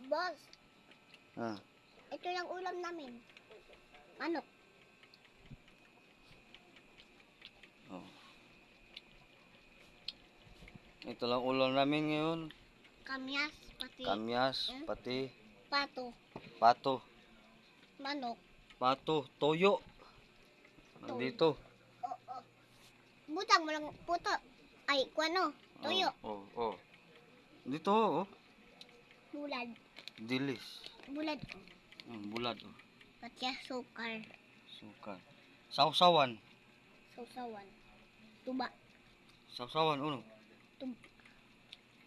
Boss, Ah. ito yung ulam namin. Manok. Oh. Ito lang ulam namin ngayon. Kamyas, pati Kamyas, eh? pati pato. pato. Manok. Pato, toyo. Nandito. Oo. Butang mo lang puto. Ay, kuano? Toyo. Oh, oh, oh. Dito, oh. Bulad. Dilis. Bulad. Bulad, oh. Pati sukar. Suka. Sausawan. Sausawan. Tuba. Sausawan, uno. Tub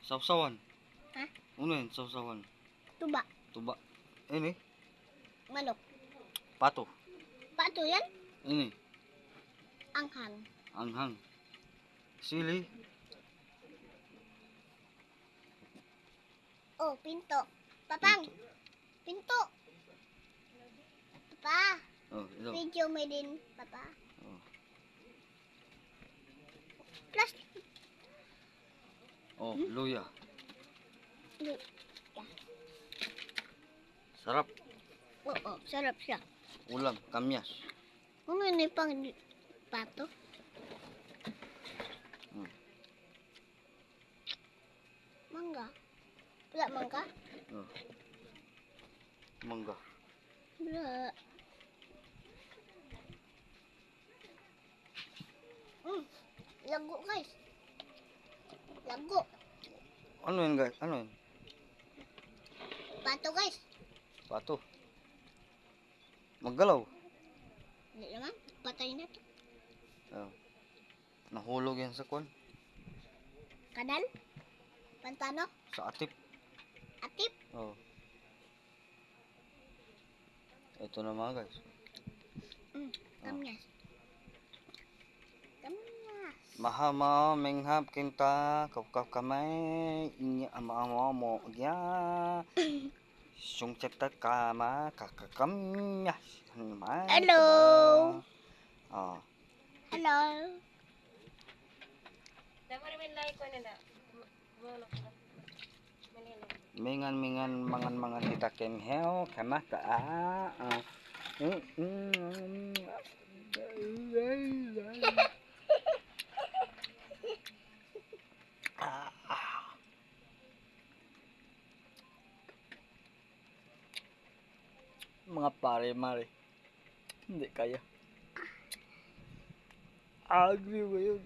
Sausawan. Ha? Uno yan, sausawan. Tuba. Tuba. Ini, Manok. pato. Pato yan? Ini, Anghang. anghang. Sili. Oh, pinto. Papang. Pinto. Papa. Oh, ito. Video mo din, Papa. Oh. Plastic. Oh, luya. Look. Sarap. Oo, sarap siya. Ulam, kamyas. Kung ano yung pang pato? Mangga. Wala mangga? Oh. Mangga. Wala. Lago guys. Lago. Ano yun, guys? Ano yun? Pato guys. Pato. Maggalaw. Hindi naman. Patay na to. Oh. Nahulog yan sa kwan. Kadal? Pantano? Sa atip. Atip? Oh. Ito na mga guys. Kamyas. Kamyas. Mahama menghap kinta kapkap kamay inya ama mo ya sung ceta kama kakakamyas. Hello. Oh. Hello. Mingan mangan kita kenheo kama ka mga pare-mare hindi kaya agree ba yun?